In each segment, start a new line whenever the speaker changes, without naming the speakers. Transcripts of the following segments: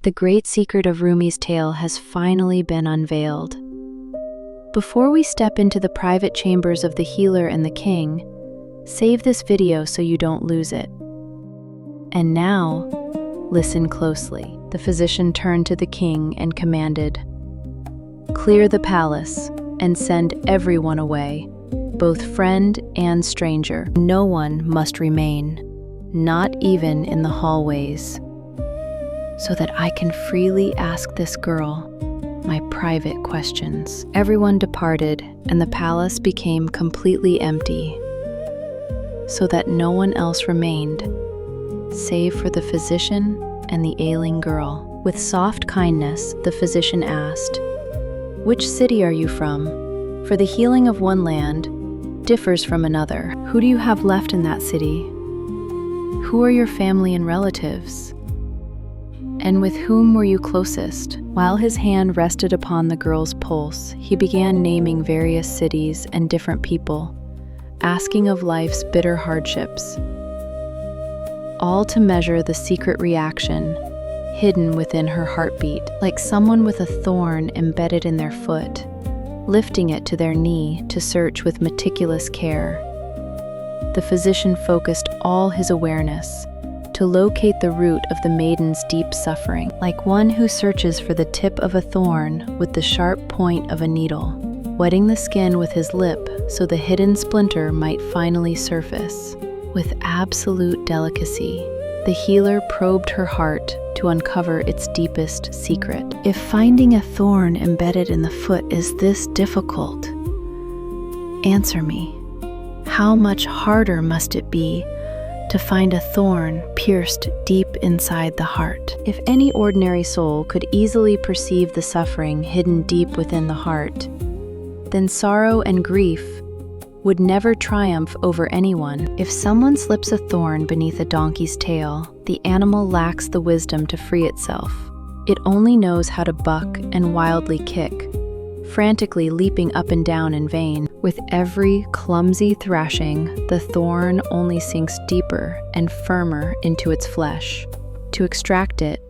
The great secret of Rumi's tale has finally been unveiled. Before we step into the private chambers of the healer and the king, save this video so you don't lose it. And now, listen closely. The physician turned to the king and commanded, "Clear the palace and send everyone away, both friend and stranger. No one must remain, not even in the hallways, so that I can freely ask this girl my private questions." Everyone departed, and the palace became completely empty, so that no one else remained, save for the physician and the ailing girl. With soft kindness, the physician asked, "Which city are you from? For the healing of one land differs from another. Who do you have left in that city? Who are your family and relatives? And with whom were you closest?" While his hand rested upon the girl's pulse, he began naming various cities and different people, asking of life's bitter hardships, all to measure the secret reaction hidden within her heartbeat, like someone with a thorn embedded in their foot, lifting it to their knee to search with meticulous care. The physician focused all his awareness to locate the root of the maiden's deep suffering, like one who searches for the tip of a thorn with the sharp point of a needle, wetting the skin with his lip so the hidden splinter might finally surface. With absolute delicacy, the healer probed her heart to uncover its deepest secret. If finding a thorn embedded in the foot is this difficult, answer me, how much harder must it be to find a thorn pierced deep inside the heart? If any ordinary soul could easily perceive the suffering hidden deep within the heart, then sorrow and grief would never triumph over anyone. If someone slips a thorn beneath a donkey's tail, the animal lacks the wisdom to free itself. It only knows how to buck and wildly kick, frantically leaping up and down in vain. With every clumsy thrashing, the thorn only sinks deeper and firmer into its flesh. To extract it,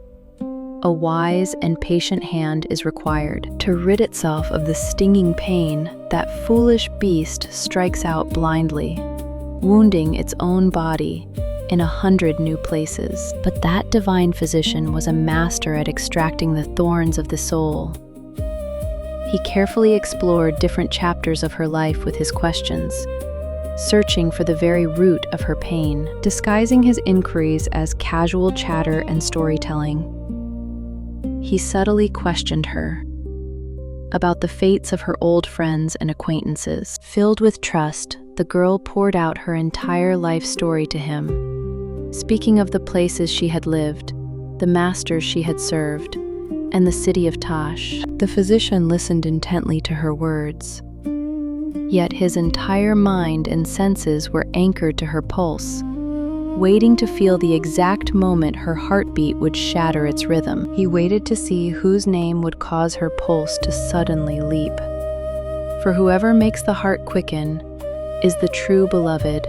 a wise and patient hand is required. To rid itself of the stinging pain, that foolish beast strikes out blindly, wounding its own body in 100 new places. But that divine physician was a master at extracting the thorns of the soul. He carefully explored different chapters of her life with his questions, searching for the very root of her pain, disguising his inquiries as casual chatter and storytelling. He subtly questioned her about the fates of her old friends and acquaintances. Filled with trust, the girl poured out her entire life story to him, speaking of the places she had lived, the masters she had served, and the city of Tash. The physician listened intently to her words, yet his entire mind and senses were anchored to her pulse, waiting to feel the exact moment her heartbeat would shatter its rhythm. He waited to see whose name would cause her pulse to suddenly leap. For whoever makes the heart quicken is the true beloved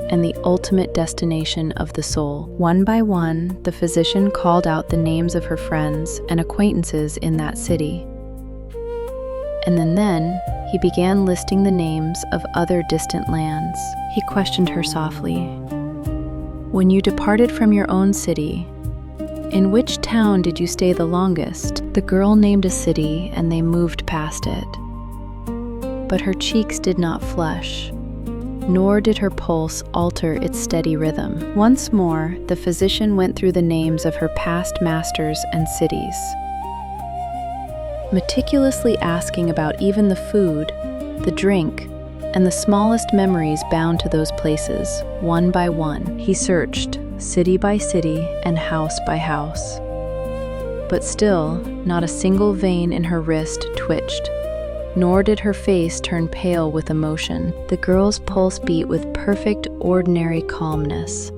and the ultimate destination of the soul. One by one, the physician called out the names of her friends and acquaintances in that city. And then he began listing the names of other distant lands. He questioned her softly, "When you departed from your own city, in which town did you stay the longest?" The girl named a city, and they moved past it. But her cheeks did not flush, nor did her pulse alter its steady rhythm. Once more, the physician went through the names of her past masters and cities, meticulously asking about even the food, the drink, and the smallest memories bound to those places. One by one, he searched, city by city and house by house. But still, not a single vein in her wrist twitched, nor did her face turn pale with emotion. The girl's pulse beat with perfect, ordinary calmness,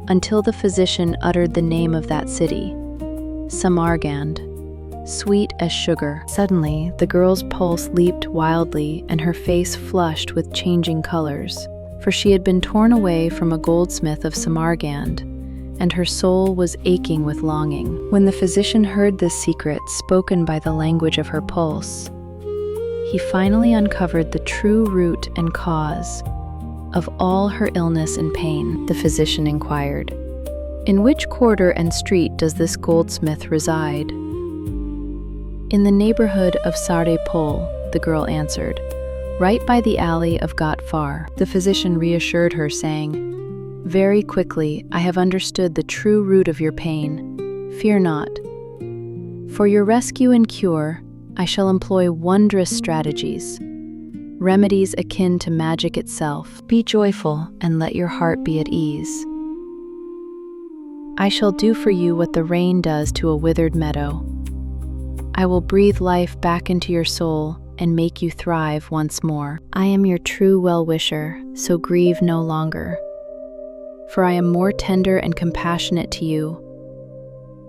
until the physician uttered the name of that city, Samarkand, sweet as sugar. Suddenly, the girl's pulse leaped wildly and her face flushed with changing colors, for she had been torn away from a goldsmith of Samarkand and her soul was aching with longing. When the physician heard this secret spoken by the language of her pulse, he finally uncovered the true root and cause of all her illness and pain. The physician inquired, "In which quarter and street does this goldsmith reside?" "In the neighborhood of Sarde Pol," the girl answered, "right by the alley of Gotfar." The physician reassured her, saying, "Very quickly I have understood the true root of your pain. Fear not. For your rescue and cure, I shall employ wondrous strategies, remedies akin to magic itself. Be joyful and let your heart be at ease. I shall do for you what the rain does to a withered meadow. I will breathe life back into your soul and make you thrive once more. I am your true well-wisher, so grieve no longer. For I am more tender and compassionate to you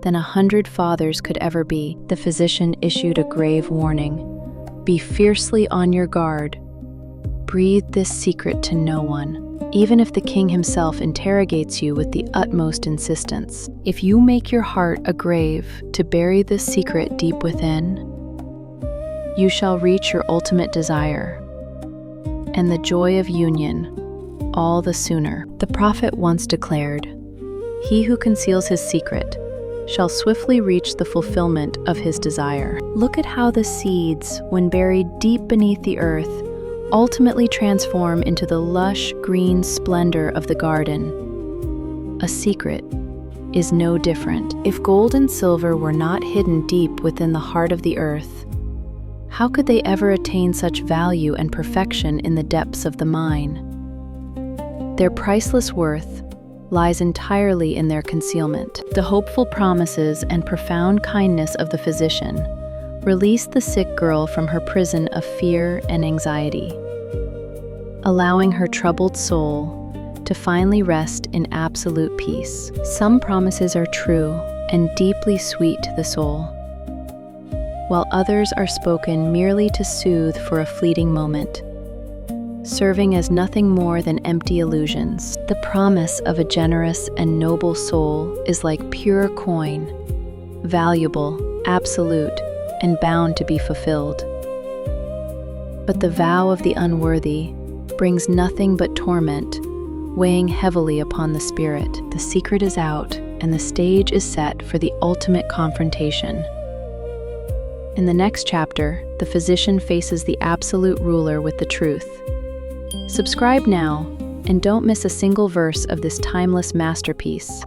than 100 fathers could ever be." The physician issued a grave warning. "Be fiercely on your guard. Breathe this secret to no one, even if the king himself interrogates you with the utmost insistence. If you make your heart a grave to bury this secret deep within, you shall reach your ultimate desire, and the joy of union all the sooner." The prophet once declared, "He who conceals his secret shall swiftly reach the fulfillment of his desire." Look at how the seeds, when buried deep beneath the earth, ultimately transform into the lush green splendor of the garden. A secret is no different. If gold and silver were not hidden deep within the heart of the earth, how could they ever attain such value and perfection in the depths of the mine? Their priceless worth lies entirely in their concealment. The hopeful promises and profound kindness of the physician released the sick girl from her prison of fear and anxiety, allowing her troubled soul to finally rest in absolute peace. Some promises are true and deeply sweet to the soul, while others are spoken merely to soothe for a fleeting moment, serving as nothing more than empty illusions. The promise of a generous and noble soul is like pure coin, valuable, absolute, and bound to be fulfilled. But the vow of the unworthy brings nothing but torment, weighing heavily upon the spirit. The secret is out, and the stage is set for the ultimate confrontation. In the next chapter, the physician faces the absolute ruler with the truth. Subscribe now, and don't miss a single verse of this timeless masterpiece.